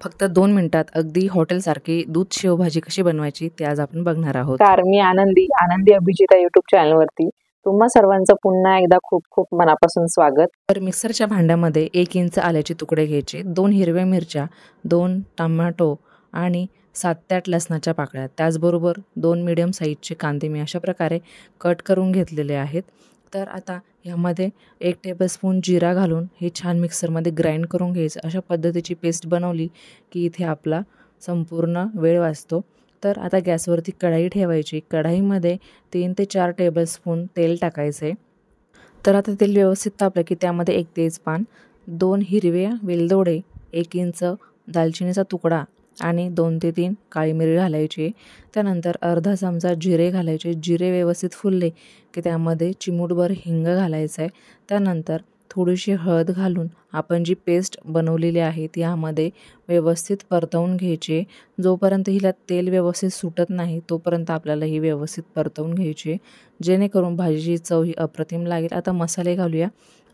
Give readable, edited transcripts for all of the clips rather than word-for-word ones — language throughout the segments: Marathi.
फक्त 2 मिनिटात अगदी हॉटेलसारखी दूध शेवभाजी कशी बनवायची ते आज आपण बघणार आहोत. नमस्कार, मी आनंदी अभिजिता यूट्यूब चॅनलवरती तुम्हा सर्वांचं पुन्हा एकदा खूप खूप मनापासून स्वागत. तर मिक्सरच्या भांड्यामध्ये 1 इंच आल्याचे तुकडे घ्यायचे, 2 हिरव्या मिरच्या, 2 टमाटो आणि 7 ते 8 लसणाच्या पाकळ्या, त्याचबरोबर 2 मीडियम साईजचे कांदे मी अशा प्रकारे कट करून घेतलेले आहेत. तर आता ह्यामध्ये 1 टेबलस्पून जिरा घालून हे छान मिक्सरमध्ये ग्राइंड करून घ्यायचं. अशा पद्धतीची पेस्ट बनवली की इथे आपला संपूर्ण वेळ वाचतो. तर आता गॅसवरती कढाई ठेवायची. कढाईमध्ये 3 ते 4 टेबलस्पून तेल टाकायचे. तर आता तेल व्यवस्थित तापलं की त्यामध्ये 1 तेजपान, 2 हिरव्या वेलदोडे, 1 इंच दालचिनीचा तुकडा आणि 2 ते 3 काळी मिरी घालायची. त्यानंतर अर्धा चमचा जिरे घालायचे. जिरे व्यवस्थित फुलले की त्यामध्ये चिमूटभर हिंग घालायचं आहे. त्यानंतर थोडीशी हळद घालून आपण जी पेस्ट बनवलेली आहे ती यामध्ये व्यवस्थित परतवून घ्यायची. जोपर्यंत हिला तेल व्यवस्थित सुटत नाही तोपर्यंत आपल्याला ही व्यवस्थित परतवून घ्यायची, जेणेकरून भाजीची चव ही अप्रतिम लागेल. आता मसाले घालूया.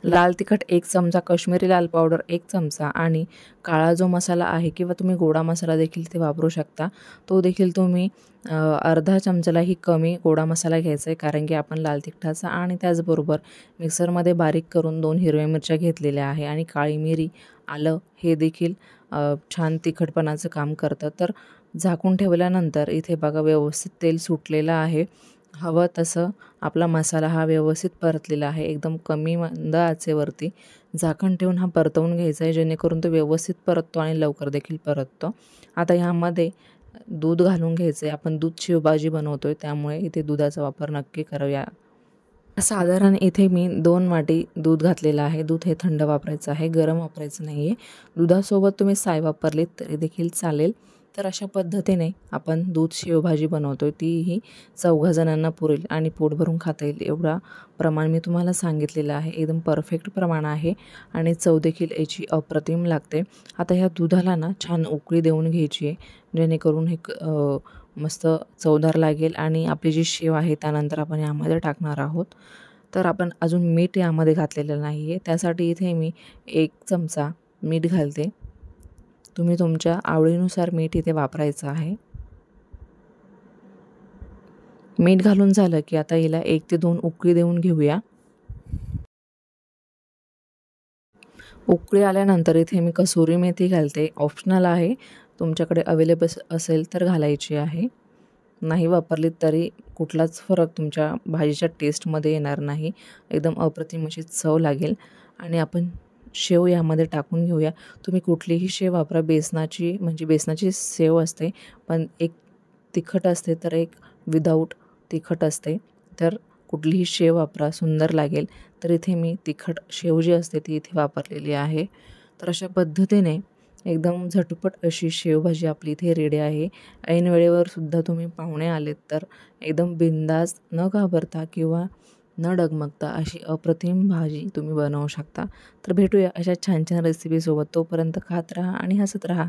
लाल तिखट 1 चमचा, काश्मीरी लाल पावडर 1 चमचा आणि काळा जो मसाला आहे किंवा तुम्ही गोडा मसाला देखील ते वापरू शकता, तो देखील तुम्ही अर्धा चमचालाही कमी गोडा मसाला घ्यायचा आहे, कारण की आपण लाल तिखटाचा आणि त्याचबरोबर मिक्सरमध्ये बारीक करून 2 हिरव्या मिरच्या घेतलेल्या आहे आणि काळी मिरी, आलं हे देखील छान तिखटपणाचं काम करतं. तर झाकून ठेवल्यानंतर इथे बघा व्यवस्थित तेल सुटलेलं आहे. हवं तसं आपला मसाला हा व्यवस्थित परतलेला आहे. एकदम कमी मंद आचेवरती झाकण ठेवून हा परतवून घ्यायचा आहे, जेणेकरून तो व्यवस्थित परततो आणि लवकर देखील परततो. आता ह्यामध्ये दूध घालून घ्यायचं आहे. आपण दूध शेवभाजी बनवतो आहे, त्यामुळे इथे दुधाचा वापर नक्की करूया. साधारण इथे मी 2 वाटी दूध घातलेलं आहे. दूध हे थंड वापरायचं आहे, गरम वापरायचं नाही आहे. दुधासोबत तुम्ही साय वापरलीत तरी देखील चालेल. तर अशा पद्धतीने आपण दूध शेवभाजी बनवतो आहे. तीही 4 जणांना पुरेल आणि पोट भरून खाता येईल एवढा प्रमाण मी तुम्हाला सांगितलेलं आहे. एकदम परफेक्ट प्रमाण आहे आणि चव देखील याची अप्रतिम लागते. आता ह्या दुधाला ना छान उकळी देऊन घ्यायची आहे, जेणेकरून हे मस्त चवदार लागेल. आणि आपली जी शेव आहे त्यानंतर आपण यामध्ये टाकणार आहोत. तर आपण अजून मीठ यामध्ये घातलेलं नाही आहे, त्यासाठी इथे मी 1 चमचा मीठ घालते. तुम्ही तुमच्या आवडीनुसार मीठ इथे वापरायचं आहे. मीठ घालून झालं की आता हिला 1 ते 2 उकळी देऊन घेऊया. उकळी आल्यानंतर इथे मी कसुरी मेथी घालते. ऑप्शनल आहे, तुमच्याकडे अवेलेबल असेल तर घालायची आहे. नाही वापरली तरी कुठलाच फरक तुमच्या भाजीच्या टेस्टमध्ये येणार नाही. एकदम अप्रतिम अशी चव लागेल. आणि आपण शेव यामध्ये टाकून घेऊया. तुम्ही कुठलीही शेव वापरा. बेसनाची शेव असते, पण एक तिखट असते तर एक विदाऊट तिखट असते. तर कुठलीही शेव वापरा, सुंदर लागेल. तर इथे मी तिखट शेव जी असते ती इथे वापरलेली आहे. तर अशा पद्धतीने एकदम झटपट अशी शेवभाजी आपली इथे रेडी आहे. ऐन वेळेवर सुद्धा तुम्ही पाहुणे आलेत तर एकदम बिंदास न घाबरता किंवा न डगमगता अशी अप्रतिम भाजी तुम्ही बनवू शकता. तर भेटूया अशा छान छान रेसिपीसोबत. तोपर्यंत खात राहा आणि हसत राहा.